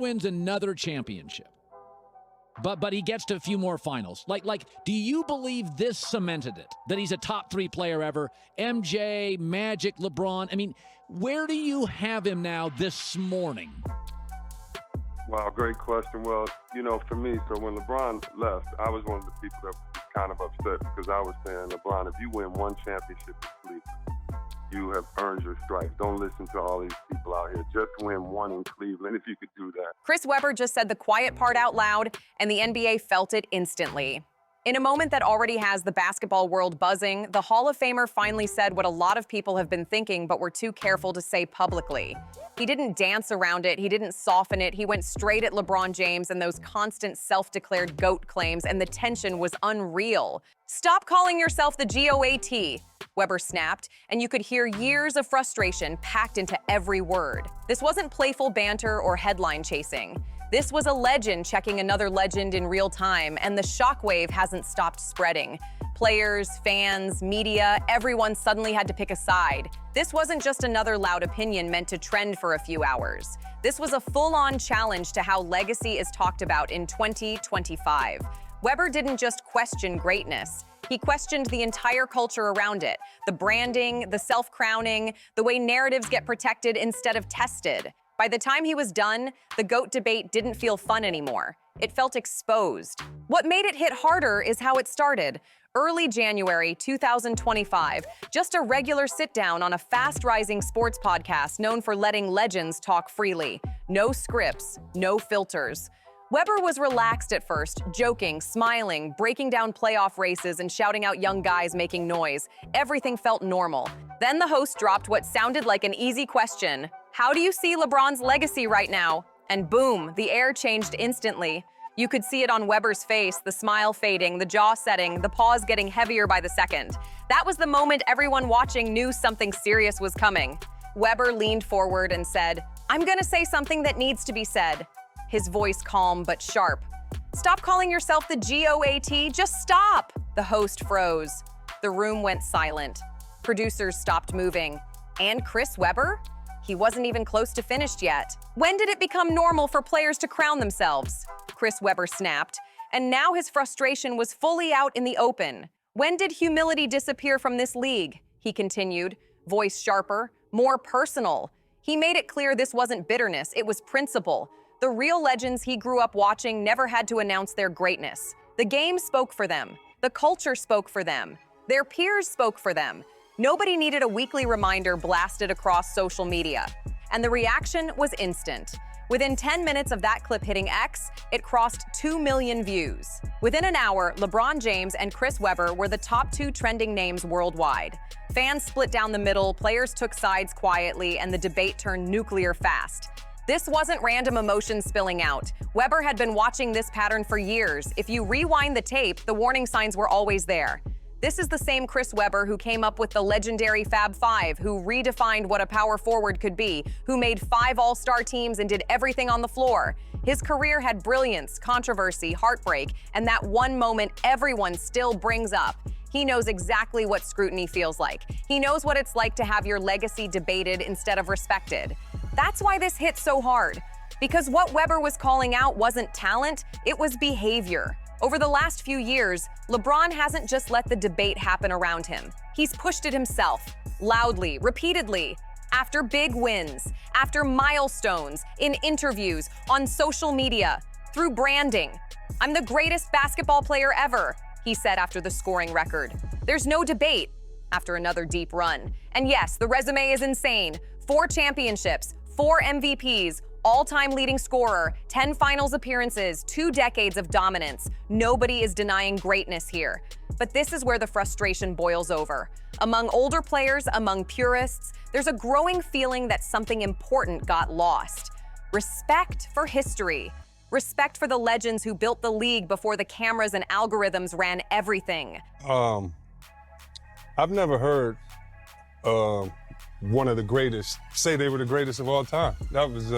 wins another championship, but he gets to a few more finals. Like, do you believe this cemented it, that he's a top 3 player ever? MJ, Magic, LeBron. I mean, where do you have him now this morning? Wow, great question. Well, for me, so when LeBron left, I was one of the people that was kind of upset because I was saying, LeBron, if you win one championship in Cleveland, you have earned your stripes. Don't listen to all these people out here. Just win one in Cleveland if you could do that. Chris Webber just said the quiet part out loud, and the NBA felt it instantly. In a moment that already has the basketball world buzzing, the Hall of Famer finally said what a lot of people have been thinking but were too careful to say publicly. He didn't dance around it, he didn't soften it, he went straight at LeBron James and those constant self-declared GOAT claims, and the tension was unreal. Stop calling yourself the GOAT, Webber snapped, and you could hear years of frustration packed into every word. This wasn't playful banter or headline chasing. This was a legend checking another legend in real time, and the shockwave hasn't stopped spreading. Players, fans, media, everyone suddenly had to pick a side. This wasn't just another loud opinion meant to trend for a few hours. This was a full-on challenge to how legacy is talked about in 2025. Webber didn't just question greatness. He questioned the entire culture around it, the branding, the self-crowning, the way narratives get protected instead of tested. By the time he was done, the GOAT debate didn't feel fun anymore. It felt exposed. What made it hit harder is how it started. Early January 2025, just a regular sit-down on a fast-rising sports podcast known for letting legends talk freely. No scripts, no filters. Webber was relaxed at first, joking, smiling, breaking down playoff races and shouting out young guys making noise. Everything felt normal. Then the host dropped what sounded like an easy question. How do you see LeBron's legacy right now? And boom, the air changed instantly. You could see it on Webber's face, the smile fading, the jaw setting, the pause getting heavier by the second. That was the moment everyone watching knew something serious was coming. Webber leaned forward and said, "I'm gonna say something that needs to be said." His voice calm but sharp. "Stop calling yourself the GOAT, just stop!" The host froze. The room went silent. Producers stopped moving. And Chris Webber? He wasn't even close to finished yet. When did it become normal for players to crown themselves? Chris Webber snapped, and now his frustration was fully out in the open. When did humility disappear from this league? He continued, voice sharper, more personal. He made it clear this wasn't bitterness, it was principle. The real legends he grew up watching never had to announce their greatness. The game spoke for them. The culture spoke for them. Their peers spoke for them. Nobody needed a weekly reminder blasted across social media. And the reaction was instant. Within 10 minutes of that clip hitting X, it crossed 2 million views. Within an hour, LeBron James and Chris Webber were the top 2 trending names worldwide. Fans split down the middle, players took sides quietly, and the debate turned nuclear fast. This wasn't random emotions spilling out. Webber had been watching this pattern for years. If you rewind the tape, the warning signs were always there. This is the same Chris Webber who came up with the legendary Fab Five, who redefined what a power forward could be, who made 5 all-star teams and did everything on the floor. His career had brilliance, controversy, heartbreak, and that one moment everyone still brings up. He knows exactly what scrutiny feels like. He knows what it's like to have your legacy debated instead of respected. That's why this hit so hard. Because what Webber was calling out wasn't talent, it was behavior. Over the last few years, LeBron hasn't just let the debate happen around him. He's pushed it himself, loudly, repeatedly, after big wins, after milestones, in interviews, on social media, through branding. "I'm the greatest basketball player ever," he said after the scoring record. "There's no debate," after another deep run. And yes, the resume is insane. 4 championships, 4 MVPs, all-time leading scorer, 10 finals appearances, 2 decades of dominance. Nobody is denying greatness here. But this is where the frustration boils over. Among older players, among purists, there's a growing feeling that something important got lost. Respect for history. Respect for the legends who built the league before the cameras and algorithms ran everything. I've never heard one of the greatest say they were the greatest of all time. That was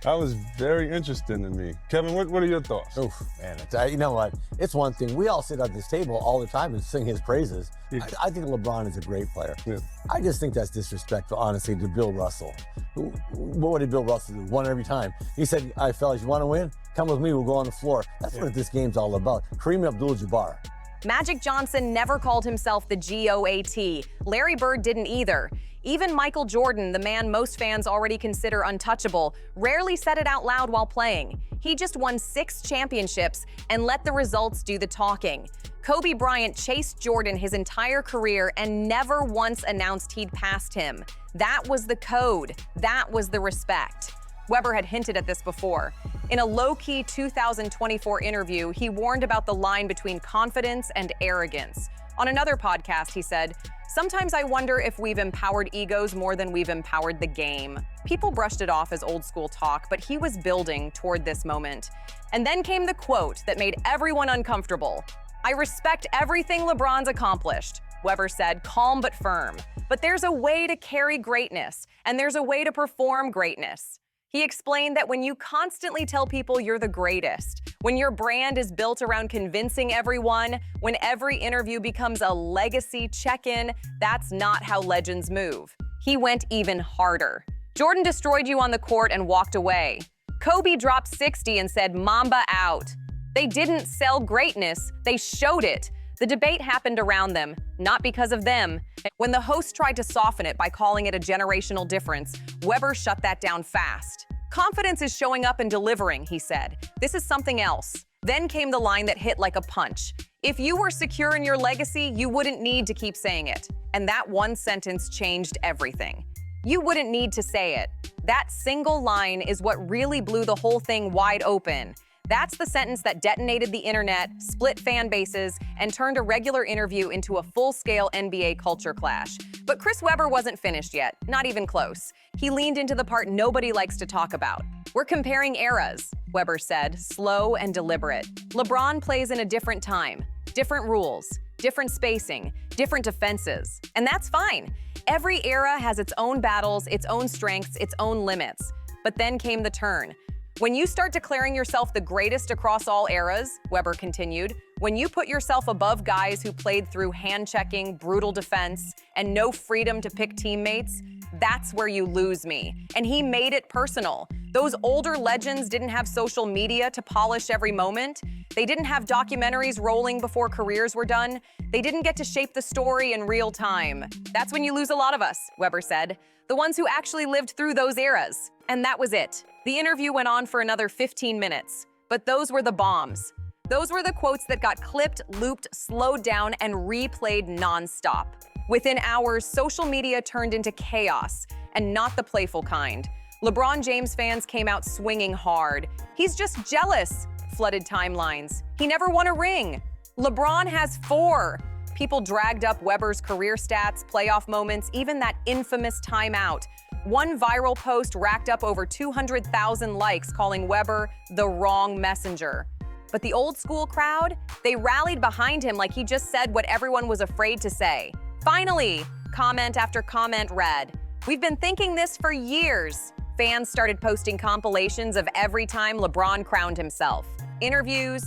That was very interesting to me. Kevin, what are your thoughts? Oof, man, you know what? It's one thing. We all sit at this table all the time and sing his praises. Yeah. I think LeBron is a great player. Yeah. I just think that's disrespectful, honestly, to Bill Russell. What did Bill Russell do? Won every time. He said, all right, fellas, you want to win? Come with me, we'll go on the floor. That's what this game's all about. Kareem Abdul-Jabbar. Magic Johnson never called himself the GOAT. Larry Bird didn't either. Even Michael Jordan, the man most fans already consider untouchable, rarely said it out loud while playing. He just won 6 championships and let the results do the talking. Kobe Bryant chased Jordan his entire career and never once announced he'd passed him. That was the code. That was the respect. Webber had hinted at this before. In a low-key 2024 interview, he warned about the line between confidence and arrogance. On another podcast, he said, "Sometimes I wonder if we've empowered egos more than we've empowered the game." People brushed it off as old school talk, but he was building toward this moment. And then came the quote that made everyone uncomfortable. "I respect everything LeBron's accomplished," Webber said, calm but firm. "But there's a way to carry greatness, and there's a way to perform greatness." He explained that when you constantly tell people you're the greatest, when your brand is built around convincing everyone, when every interview becomes a legacy check-in, that's not how legends move. He went even harder. Jordan destroyed you on the court and walked away. Kobe dropped 60 and said, "Mamba out." They didn't sell greatness, they showed it. The debate happened around them, not because of them. When the host tried to soften it by calling it a generational difference, Webber shut that down fast. "Confidence is showing up and delivering," he said. "This is something else." Then came the line that hit like a punch. "If you were secure in your legacy, you wouldn't need to keep saying it." And that one sentence changed everything. You wouldn't need to say it. That single line is what really blew the whole thing wide open. That's the sentence that detonated the internet, split fan bases, and turned a regular interview into a full-scale NBA culture clash. But Chris Webber wasn't finished yet, not even close. He leaned into the part nobody likes to talk about. "We're comparing eras," Webber said, slow and deliberate. "LeBron plays in a different time, different rules, different spacing, different defenses. And that's fine. Every era has its own battles, its own strengths, its own limits." But then came the turn. "When you start declaring yourself the greatest across all eras," Webber continued, "when you put yourself above guys who played through hand-checking, brutal defense, and no freedom to pick teammates, that's where you lose me." And he made it personal. Those older legends didn't have social media to polish every moment. They didn't have documentaries rolling before careers were done. They didn't get to shape the story in real time. "That's when you lose a lot of us," Webber said. "The ones who actually lived through those eras." And that was it. The interview went on for another 15 minutes. But those were the bombs. Those were the quotes that got clipped, looped, slowed down, and replayed nonstop. Within hours, social media turned into chaos, and not the playful kind. LeBron James fans came out swinging hard. "He's just jealous," flooded timelines. "He never won a ring." "LeBron has 4. People dragged up Webber's career stats, playoff moments, even that infamous timeout. One viral post racked up over 200,000 likes, calling Webber the wrong messenger. But the old school crowd, they rallied behind him like he just said what everyone was afraid to say. Finally, comment after comment read, "We've been thinking this for years." Fans started posting compilations of every time LeBron crowned himself. Interviews,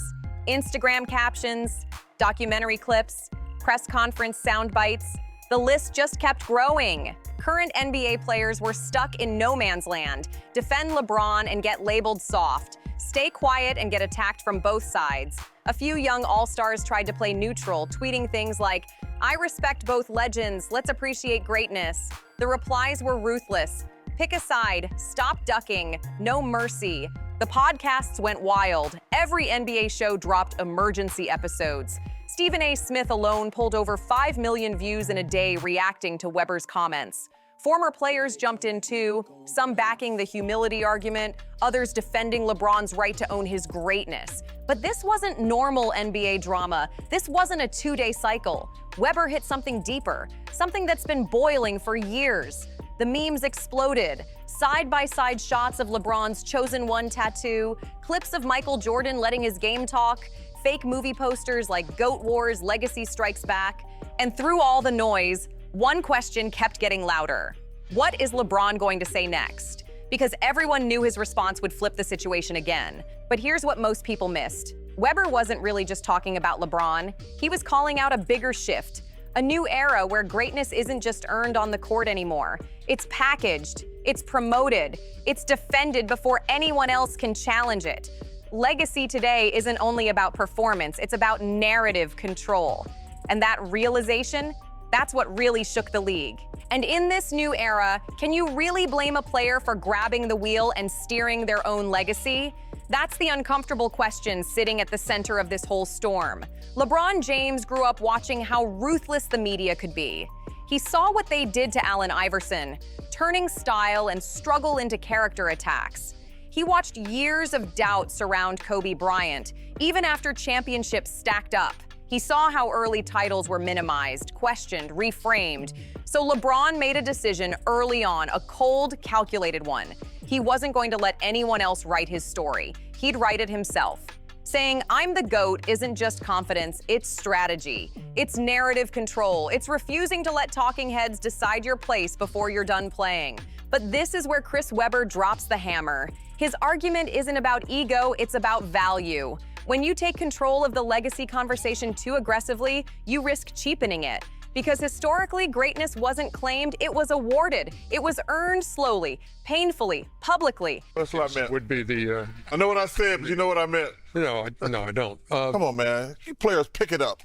Instagram captions, documentary clips, press conference sound bites. The list just kept growing. Current NBA players were stuck in no man's land. Defend LeBron and get labeled soft. Stay quiet and get attacked from both sides. A few young all-stars tried to play neutral, tweeting things like, "I respect both legends, let's appreciate greatness." The replies were ruthless. "Pick a side, stop ducking, no mercy." The podcasts went wild. Every NBA show dropped emergency episodes. Stephen A. Smith alone pulled over 5 million views in a day reacting to Webber's comments. Former players jumped in too, some backing the humility argument, others defending LeBron's right to own his greatness. But this wasn't normal NBA drama. This wasn't a 2-day cycle. Webber hit something deeper, something that's been boiling for years. The memes exploded. Side-by-side shots of LeBron's Chosen One tattoo, clips of Michael Jordan letting his game talk, fake movie posters like GOAT Wars, Legacy Strikes Back. And through all the noise, one question kept getting louder. What is LeBron going to say next? because everyone knew his response would flip the situation again. But here's what most people missed. Weber wasn't really just talking about LeBron. He was calling out a bigger shift, a new era where greatness isn't just earned on the court anymore. It's packaged, it's promoted, it's defended before anyone else can challenge it. Legacy today isn't only about performance, it's about narrative control. And that realization, that's what really shook the league. And in this new era, can you really blame a player for grabbing the wheel and steering their own legacy? That's the uncomfortable question sitting at the center of this whole storm. LeBron James grew up watching how ruthless the media could be. He saw what they did to Allen Iverson, turning style and struggle into character attacks. He watched years of doubt surround Kobe Bryant, even after championships stacked up. He saw how early titles were minimized, questioned, reframed. So LeBron made a decision early on, a cold, calculated one. He wasn't going to let anyone else write his story. He'd write it himself. Saying, "I'm the GOAT" isn't just confidence, it's strategy. It's narrative control. It's refusing to let talking heads decide your place before you're done playing. But this is where Chris Webber drops the hammer. His argument isn't about ego, it's about value. When you take control of the legacy conversation too aggressively, you risk cheapening it. Because historically, greatness wasn't claimed, it was awarded. It was earned slowly, painfully, publicly. That's what I meant. Would be the, I know what I said, but you know what I meant. no, I don't. Come on, man. You players pick it up.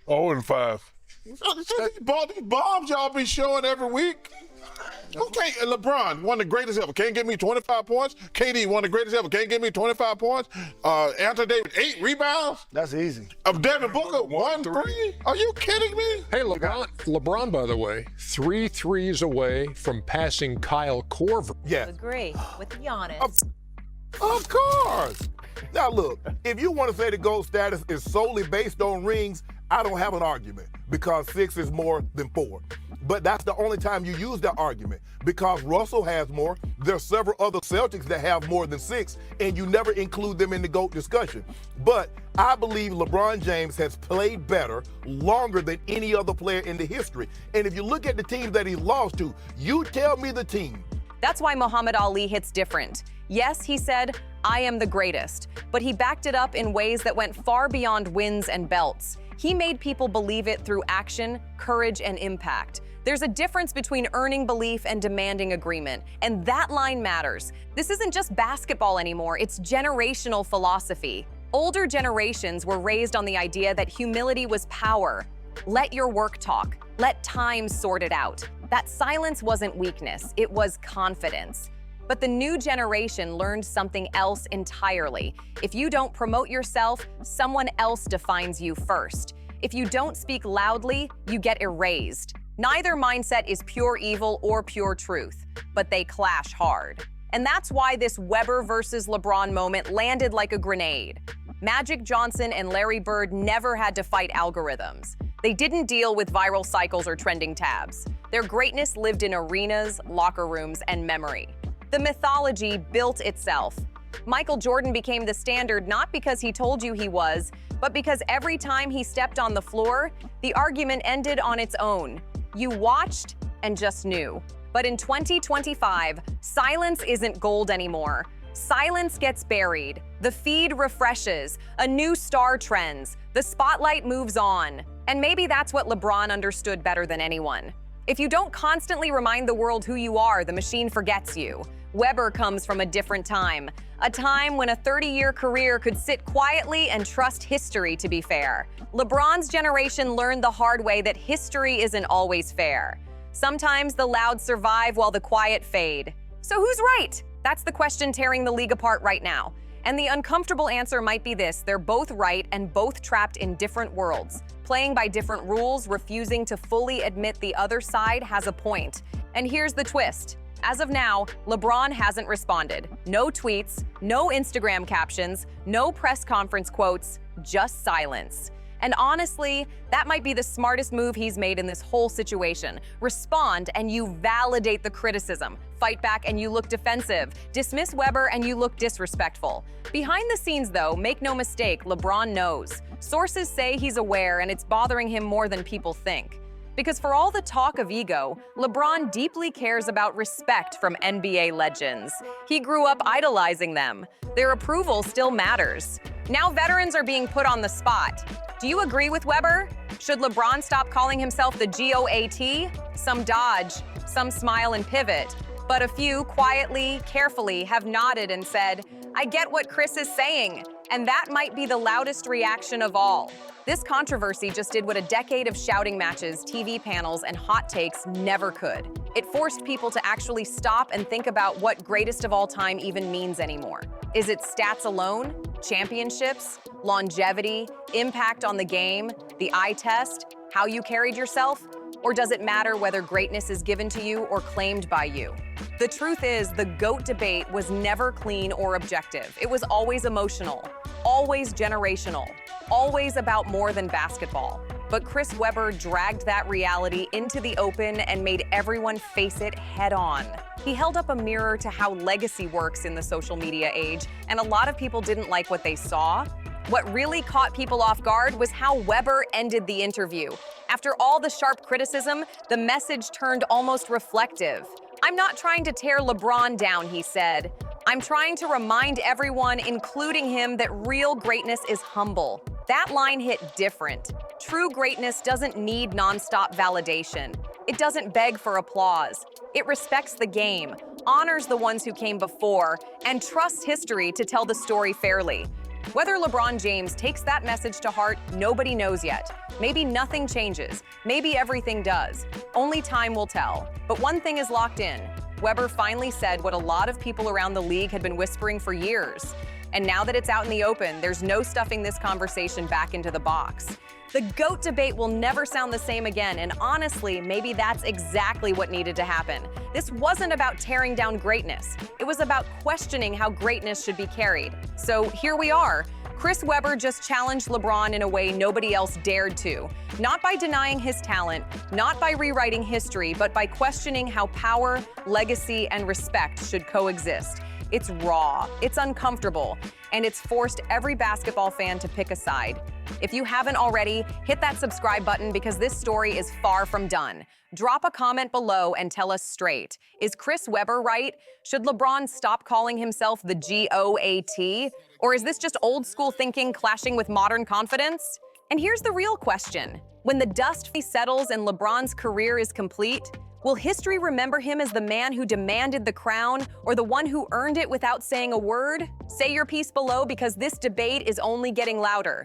0-5. These bombs y'all be showing every week. Okay, LeBron, one of the greatest ever, can't give me 25 points. KD, one of the greatest ever, can't give me 25 points. Anthony Davis, 8 rebounds. That's easy. Devin Booker, 1 3. Are you kidding me? Hey, LeBron, by the way, 3 threes away from passing Kyle Korver. Yeah. Agree with Giannis. Of course. Now look, if you want to say the GOAT status is solely based on rings, I don't have an argument because 6 is more than 4. But that's the only time you use that argument because Russell has more. There are several other Celtics that have more than 6, and you never include them in the GOAT discussion. But I believe LeBron James has played better longer than any other player in the history. And if you look at the teams that he lost to, you tell me the team. That's why Muhammad Ali hits different. Yes, he said, "I am the greatest," but he backed it up in ways that went far beyond wins and belts. He made people believe it through action, courage, and impact. There's a difference between earning belief and demanding agreement, and that line matters. This isn't just basketball anymore, it's generational philosophy. Older generations were raised on the idea that humility was power. Let your work talk. Let time sort it out. That silence wasn't weakness, it was confidence. But the new generation learned something else entirely. If you don't promote yourself, someone else defines you first. If you don't speak loudly, you get erased. Neither mindset is pure evil or pure truth, but they clash hard. And that's why this Webber versus LeBron moment landed like a grenade. Magic Johnson and Larry Bird never had to fight algorithms. They didn't deal with viral cycles or trending tabs. Their greatness lived in arenas, locker rooms, and memory. The mythology built itself. Michael Jordan became the standard not because he told you he was, but because every time he stepped on the floor, the argument ended on its own. You watched and just knew. But in 2025, silence isn't gold anymore. Silence gets buried. The feed refreshes. A new star trends. The spotlight moves on. And maybe that's what LeBron understood better than anyone. If you don't constantly remind the world who you are, the machine forgets you. Webber comes from a different time. A time when a 30-year career could sit quietly and trust history to be fair. LeBron's generation learned the hard way that history isn't always fair. Sometimes the loud survive while the quiet fade. So who's right? That's the question tearing the league apart right now. And the uncomfortable answer might be this: they're both right and both trapped in different worlds. Playing by different rules, refusing to fully admit the other side has a point. And here's the twist. As of now, LeBron hasn't responded. No tweets, no Instagram captions, no press conference quotes, just silence. And honestly, that might be the smartest move he's made in this whole situation. Respond and you validate the criticism. Fight back and you look defensive. Dismiss Webber and you look disrespectful. Behind the scenes though, make no mistake, LeBron knows. Sources say he's aware and it's bothering him more than people think. Because for all the talk of ego, LeBron deeply cares about respect from NBA legends. He grew up idolizing them. Their approval still matters. Now veterans are being put on the spot. Do you agree with Weber? Should LeBron stop calling himself the GOAT? Some dodge, some smile and pivot, but a few quietly, carefully have nodded and said, I get what Chris is saying, and that might be the loudest reaction of all. This controversy just did what a decade of shouting matches, TV panels, and hot takes never could. It forced people to actually stop and think about what greatest of all time even means anymore. Is it stats alone? Championships? Longevity? Impact on the game? The eye test? How you carried yourself? Or does it matter whether greatness is given to you or claimed by you? The truth is, the GOAT debate was never clean or objective. It was always emotional, always generational, always about more than basketball. But Chris Webber dragged that reality into the open and made everyone face it head on. He held up a mirror to how legacy works in the social media age, and a lot of people didn't like what they saw. What really caught people off guard was how Webber ended the interview. After all the sharp criticism, the message turned almost reflective. I'm not trying to tear LeBron down, he said. I'm trying to remind everyone, including him, that real greatness is humble. That line hit different. True greatness doesn't need nonstop validation. It doesn't beg for applause. It respects the game, honors the ones who came before, and trusts history to tell the story fairly. Whether LeBron James takes that message to heart, nobody knows yet. Maybe nothing changes. Maybe everything does. Only time will tell. But one thing is locked in. Webber finally said what a lot of people around the league had been whispering for years. And now that it's out in the open, there's no stuffing this conversation back into the box. The GOAT debate will never sound the same again, and honestly, maybe that's exactly what needed to happen. This wasn't about tearing down greatness. It was about questioning how greatness should be carried. So here we are. Chris Webber just challenged LeBron in a way nobody else dared to. Not by denying his talent, not by rewriting history, but by questioning how power, legacy, and respect should coexist. It's raw, it's uncomfortable, and it's forced every basketball fan to pick a side. If you haven't already, hit that subscribe button because this story is far from done. Drop a comment below and tell us straight. Is Chris Webber right? Should LeBron stop calling himself the GOAT? Or is this just old school thinking clashing with modern confidence? And here's the real question. When the dust settles and LeBron's career is complete, will history remember him as the man who demanded the crown or the one who earned it without saying a word? Say your piece below because this debate is only getting louder.